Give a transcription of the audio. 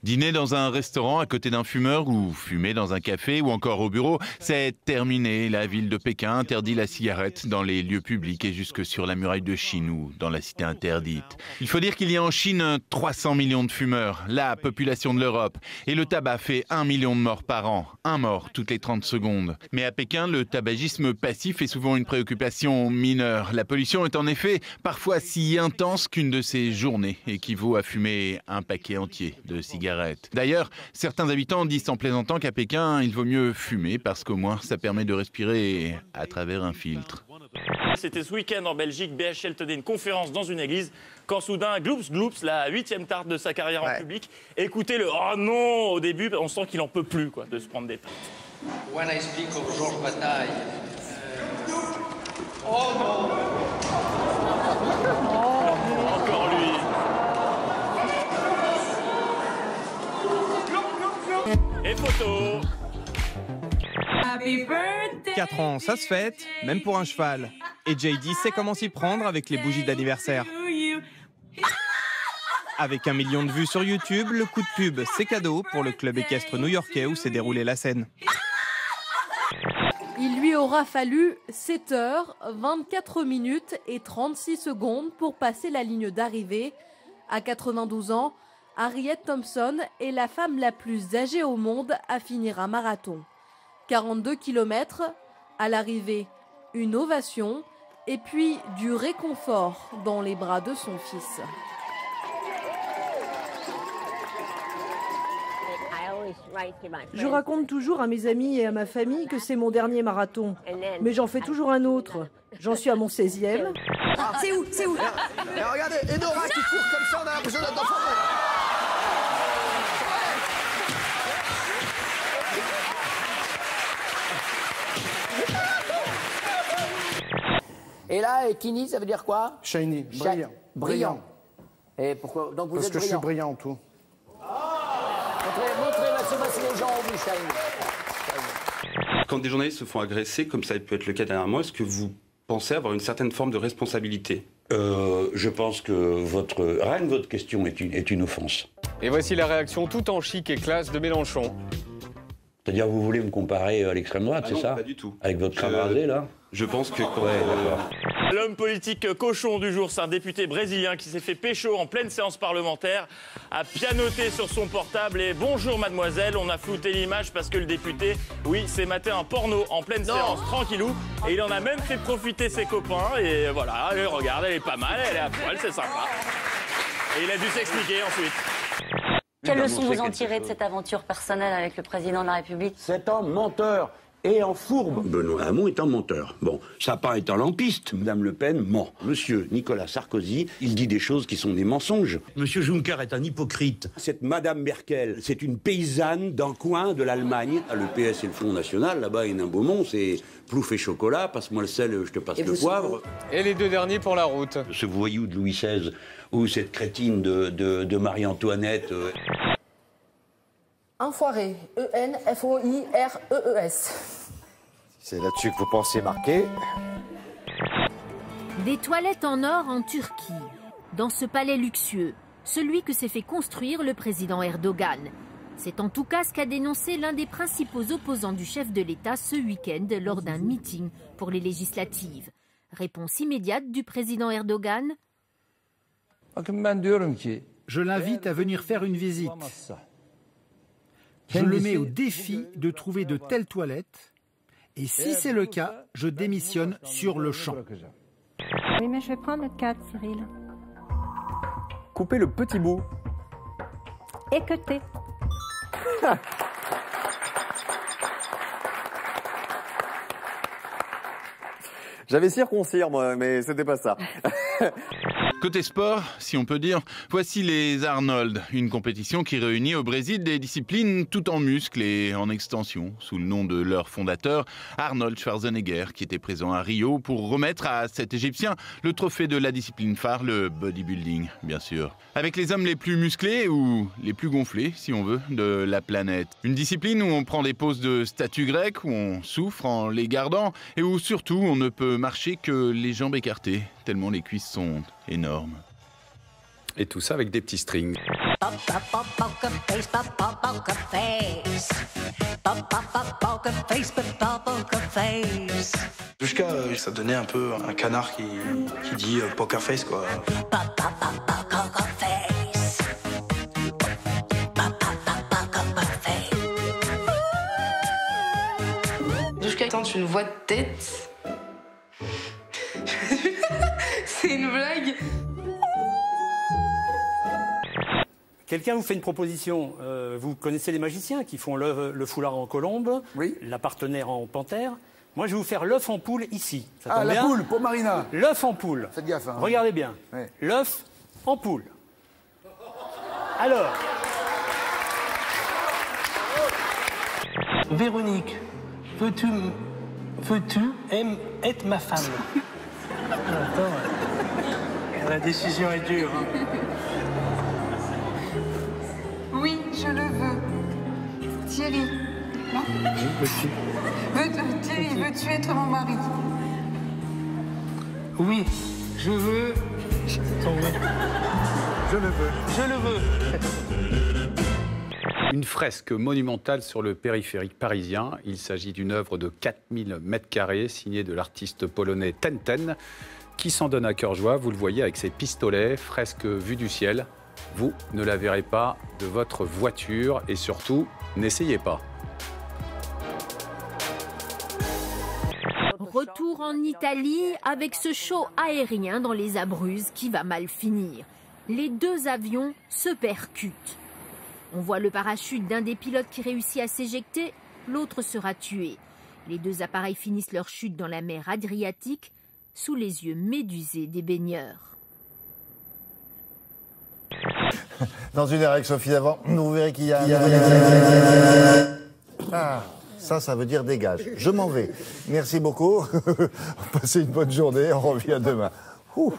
Dîner dans un restaurant à côté d'un fumeur ou fumer dans un café ou encore au bureau, c'est terminé. La ville de Pékin interdit la cigarette dans les lieux publics et jusque sur la muraille de Chine ou dans la cité interdite. Il faut dire qu'il y a en Chine 300 millions de fumeurs, la population de l'Europe. Et le tabac fait 1 million de morts par an, un mort toutes les 30 secondes. Mais à Pékin, le tabagisme passif est souvent une préoccupation mineure. La pollution est en effet parfois si intense qu'une de ces journées équivaut à fumer un paquet entier de cigarettes. D'ailleurs, certains habitants disent en plaisantant qu'à Pékin, il vaut mieux fumer parce qu'au moins ça permet de respirer à travers un filtre. C'était ce week-end en Belgique, BHL tenait une conférence dans une église quand soudain, Gloops, la 8e tarte de sa carrière en public, écoutez le « oh non » au début, on sent qu'il en peut plus de se prendre des tartes. When I speak of Georges Bataille, oh non. Encore lui. Et photo. 4 ans, ça se fête, même pour un cheval. Et JD sait comment s'y prendre avec les bougies d'anniversaire. Avec 1 million de vues sur YouTube, le coup de pub, c'est cadeau pour le club équestre new-yorkais où s'est déroulée la scène. Il lui aura fallu 7 heures, 24 minutes et 36 secondes pour passer la ligne d'arrivée. À 92 ans, Harriet Thompson est la femme la plus âgée au monde à finir un marathon. 42 km, à l'arrivée, une ovation et puis du réconfort dans les bras de son fils. Je raconte toujours à mes amis et à ma famille que c'est mon dernier marathon. Mais j'en fais toujours un autre. J'en suis à mon 16e. Ah, c'est où? Et regardez, Enora qui court comme ça, on a l'impression d'être dans forêt. Et là, Kini, ça veut dire quoi? Shiny, brillant. Brillant. Et pourquoi? Donc vous Parce êtes que brillant. je suis brillant en tout. Montrez, Mathieu, si les gens ont vu Shiny. Quand des journalistes se font agresser, comme ça a pu être le cas dernièrement, est-ce que vous pensez avoir une certaine forme de responsabilité? Je pense que rien que votre question est une offense. Et voici la réaction tout en chic et classe de Mélenchon. C'est-à-dire, vous voulez me comparer à l'extrême droite, c'est ça? Pas du tout. Avec votre crâne rasé, là? Je pense que quand... Ouais, d'accord. L'homme politique cochon du jour, c'est un député brésilien qui s'est fait pécho en pleine séance parlementaire, a pianoté sur son portable et bonjour mademoiselle, on a flouté l'image parce que le député, oui, s'est maté un porno en pleine séance, tranquillou, et il en a même fait profiter ses copains et voilà, regarde, elle est pas mal, elle est à poil, c'est sympa. Et il a dû s'expliquer ensuite. Quelle leçon vous en tirez de cette aventure personnelle avec le président de la République? C'est un menteur et en fourbe. Benoît Hamon est un menteur. Bon, ça n'a pas été un lampiste. Madame Le Pen ment. Monsieur Nicolas Sarkozy, il dit des choses qui sont des mensonges. Monsieur Juncker est un hypocrite. Cette Madame Merkel, c'est une paysanne d'un coin de l'Allemagne. Le PS et le Front National, là-bas, il y a un Beaumont, c'est plouf et chocolat, passe-moi le sel, je te passe le poivre. Et les 2 derniers pour la route. Ce voyou de Louis XVI ou cette crétine de Marie-Antoinette... Enfoiré. E-N-F-O-I-R-E-E-S. C'est là-dessus que vous pensez marquer. Des toilettes en or en Turquie. Dans ce palais luxueux, celui que s'est fait construire le président Erdogan. C'est en tout cas ce qu'a dénoncé l'un des principaux opposants du chef de l'État ce week-end lors d'un meeting pour les législatives. Réponse immédiate du président Erdogan. Je l'invite à venir faire une visite. Je le mets au défi de trouver de telles toilettes et si c'est le cas, je démissionne sur le champ. Oui, mais je vais prendre le 4, Cyril. Coupez le petit bout. Écoutez. J'avais circoncire, moi, mais c'était pas ça. Côté sport, si on peut dire, voici les Arnold, une compétition qui réunit au Brésil des disciplines tout en muscles et en extension, sous le nom de leur fondateur, Arnold Schwarzenegger, qui était présent à Rio pour remettre à cet Égyptien le trophée de la discipline phare, le bodybuilding, bien sûr. Avec les hommes les plus musclés ou les plus gonflés, si on veut, de la planète. Une discipline où on prend des poses de statue grecque, où on souffre en les gardant et où surtout on ne peut marcher que les jambes écartées, tellement les cuisses sont énormes. Et tout ça avec des petits strings. Jusqu'à ça donnait un peu un canard qui dit poker face quoi. Jusqu'à tente une voix de tête. C'est une blague. Quelqu'un vous fait une proposition. Vous connaissez les magiciens qui font le foulard en colombe, la partenaire en panthère. Moi, je vais vous faire l'œuf en poule ici. Ça tombe la bien. poule, pour Marina. L'œuf en poule. Faites gaffe. Hein. Regardez bien. Ouais. L'œuf en poule. Alors. Véronique, veux-tu être ma femme? Attends, la décision est dure. Hein. Oui, je le veux. Thierry. Non? Thierry, veux-tu être mon mari? Oui, je veux. Je le veux. Je le veux. Une fresque monumentale sur le périphérique parisien. Il s'agit d'une œuvre de 4000 mètres carrés signée de l'artiste polonais Tenten qui s'en donne à cœur joie. Vous le voyez avec ses pistolets, fresque vue du ciel. Vous ne la verrez pas de votre voiture et surtout, n'essayez pas. Retour en Italie avec ce show aérien dans les Abruzzes qui va mal finir. Les deux avions se percutent. On voit le parachute d'un des pilotes qui réussit à s'éjecter, l'autre sera tué. Les deux appareils finissent leur chute dans la mer Adriatique, sous les yeux médusés des baigneurs. Dans une heure avec Sophie Davant, vous verrez qu'il y a... Ah, ça veut dire dégage. Je m'en vais. Merci beaucoup. Passez une bonne journée. On revient demain. Ouh.